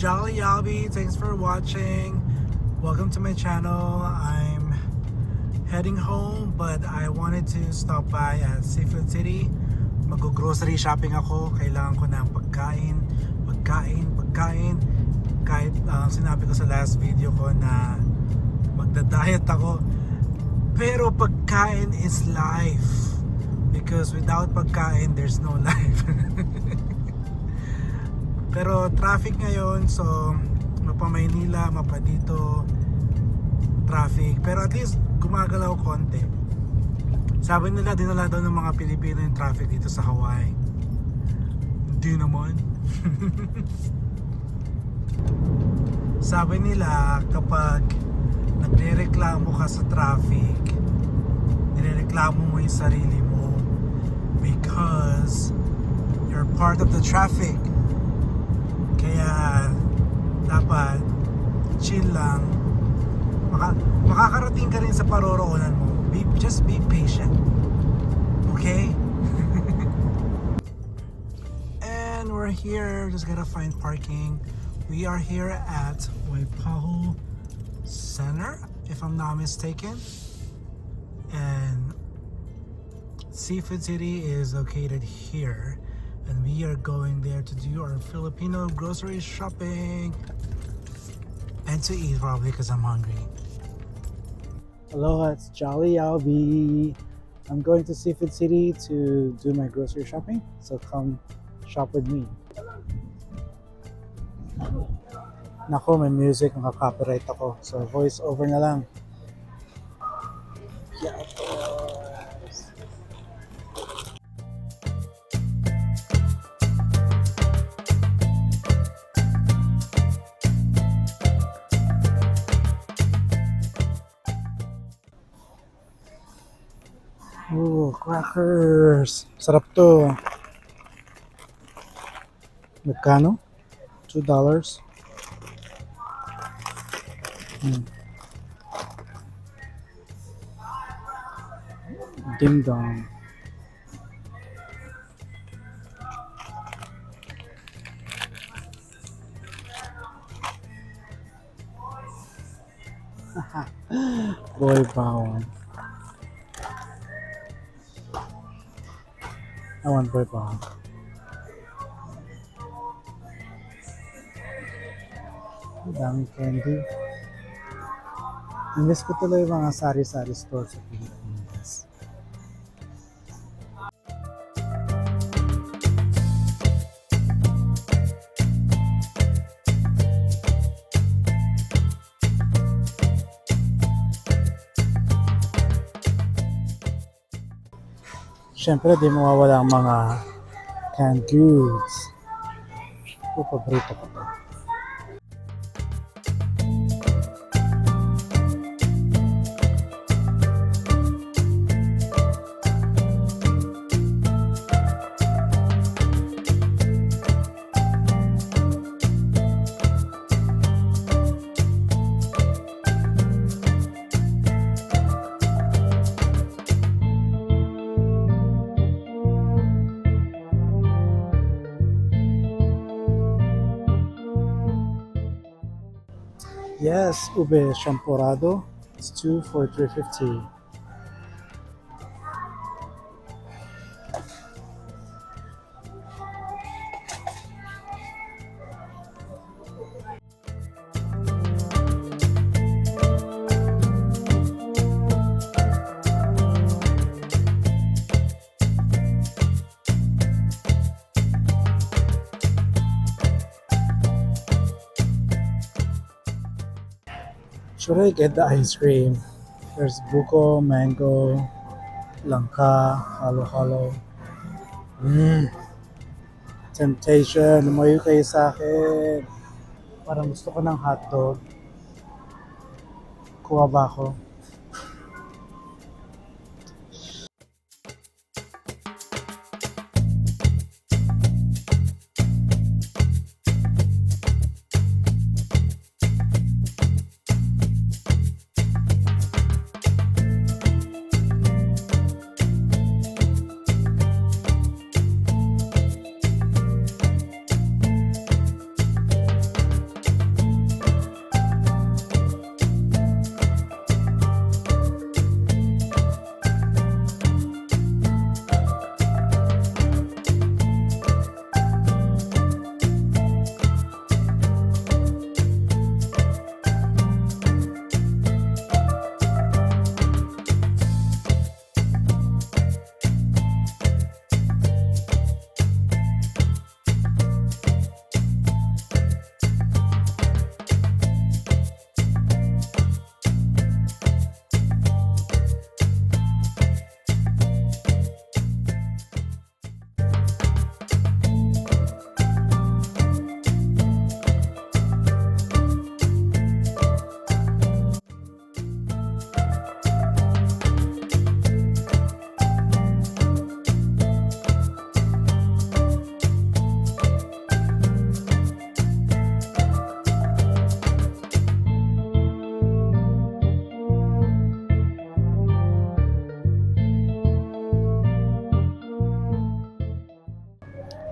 Jolly Albie. Thanks for watching. Welcome to my channel. I'm heading home, but I wanted to stop by at Seafood City. Mag-grocery shopping ako. Kailangan ko ng pagkain. Kahit sinabi ko sa last video ko na magda-diet ako. Pero pagkain is life. Because without pagkain, there's no life. Pero traffic ngayon, so mapa Maynila, mapa dito, traffic. Pero at least gumagalaw konti. Sabi nila, dinala daw ng mga Pilipino yung traffic dito sa Hawaii. Hindi naman. Sabi nila, kapag nagrereklamo ka sa traffic, nirereklamo mo yung sarili mo because you're part of the traffic. Kaya dapat chill lang. Makakarating ka rin sa paroroonan mo. Just be patient. Okay? And we're here. Just gotta find parking. We are here at Waipahu Center, if I'm not mistaken. And Seafood City is located here. And we are going there to do our Filipino grocery shopping and to eat probably because I'm hungry. Aloha, it's Jolly Albie. I'm going to Seafood City to do my grocery shopping, so come shop with me. Nako, may music, nakaka-copyright ako, so voice over na lang. Yeah. Oh, crackers. Sarap to. Magkano? $2. Ding dong. Boy bawang. I want boy bawang. Daming candy. Miss ko tuloy yung mga sari-sari store sa Pilipinas. Siyempre, di mawawala ang mga canned goods. Paborito ko to. Yes, ube champurrado. It's 2 for $3.50. Should I get the ice cream? There's buko, mango, langka, halo-halo. Temptation, lumayo kayo sa akin. Parang gusto ko ng hotdog. Kuha ba ako?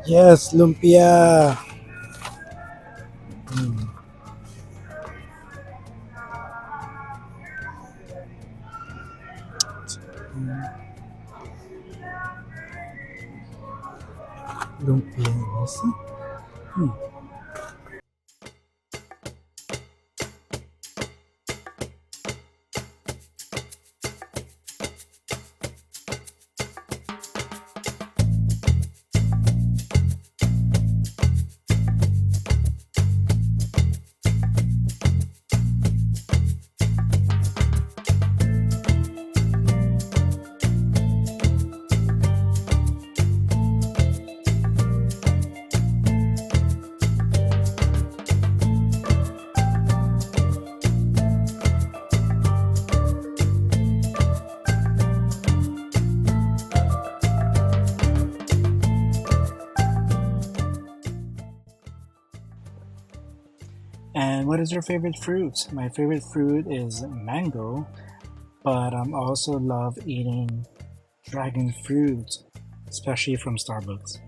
Yes, lumpia. Mm. Lumpia. Hmm. And what is your favorite fruit? My favorite fruit is mango, but I also love eating dragon fruit, especially from Starbucks.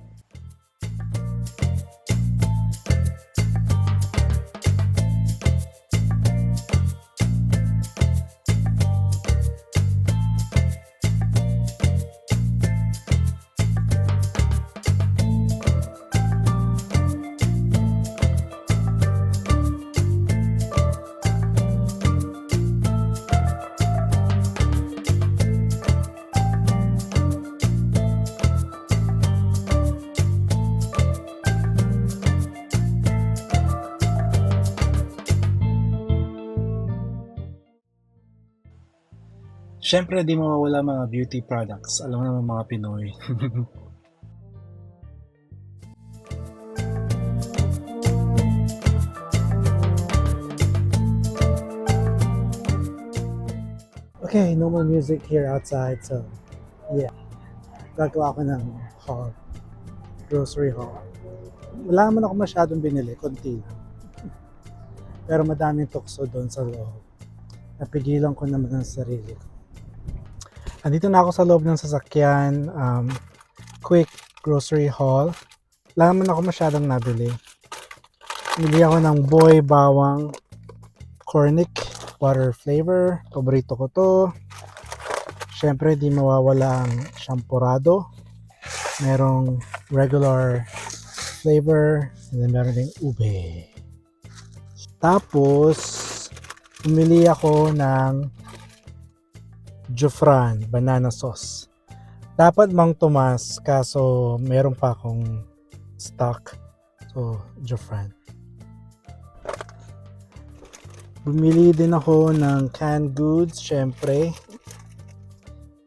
Siyempre, di mawawala mga beauty products. Alam mo naman mga Pinoy. Okay, no more music here outside, so yeah. Gagawa ako ng haul, grocery haul. Wala naman ako masyadong binili, konti lang. Pero madaming tukso doon sa loob. Napigilan ko naman ang sarili ko. Andito na ako sa loob ng sasakyan. Quick grocery haul. Wala naman ako masyadong nabili. Bili ako ng Boy Bawang Cornic water flavor. Paborito ko to. Siyempre, di mawawala ang Champorado. Merong regular flavor. And then meron ding ube. Tapos, pumili ako ng Jufran banana sauce. Dapat Mang Tomas, kaso meron pa akong stock. So, Jufran. Bumili din ako ng canned goods, syempre.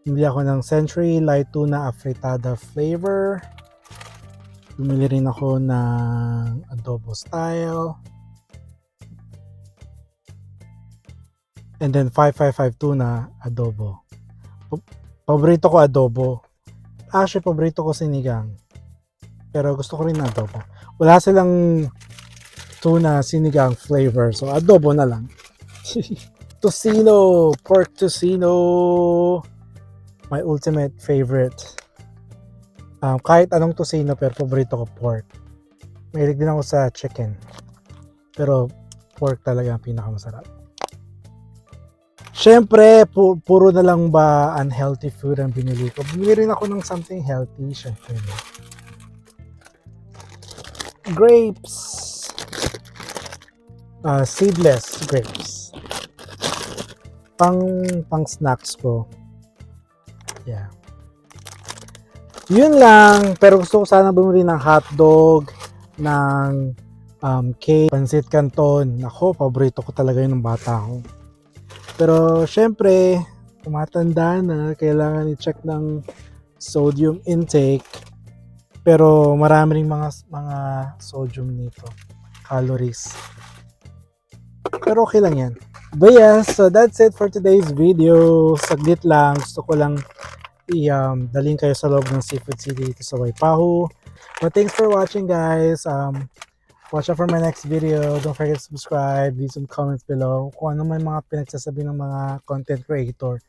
Bumili ako ng Century Light Tuna Afritada flavor. Bumili rin ako ng adobo style. And then 555 tuna adobo. Paborito ko adobo. Actually, paborito ko sinigang. Pero gusto ko rin adobo. Wala silang tuna sinigang flavor. So, adobo na lang. Tocino. Pork tocino. My ultimate favorite. Kahit anong tocino, pero paborito ko pork. Mahilig din ako sa chicken. Pero pork talaga ang pinakamasarap. Siyempre, puro na lang ba unhealthy food ang binili ko. Bumili rin ako ng something healthy, siyempre. Grapes. Seedless grapes. Pang snacks ko. Yeah. Yun lang. Pero gusto ko sana bumili ng hotdog, ng cake, pancit canton. Ako, paborito ko talaga yun ng bata ko. Pero syempre, tumatanda na, kailangan i-check ng sodium intake. Pero marami ring mga sodium nito, calories. Pero okay lang yan. But yeah, so that's it for today's video. Saglit lang, gusto ko lang dalhin kayo sa loob ng Seafood City dito sa Waipahu. But thanks for watching, guys. Watch out for my next video. Don't forget to subscribe. Leave some comments below. Kung ano may mga pinagsasabi ng mga content creator,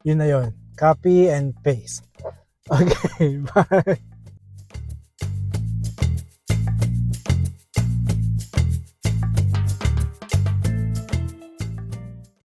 yun na yun. Copy and paste. Okay, bye.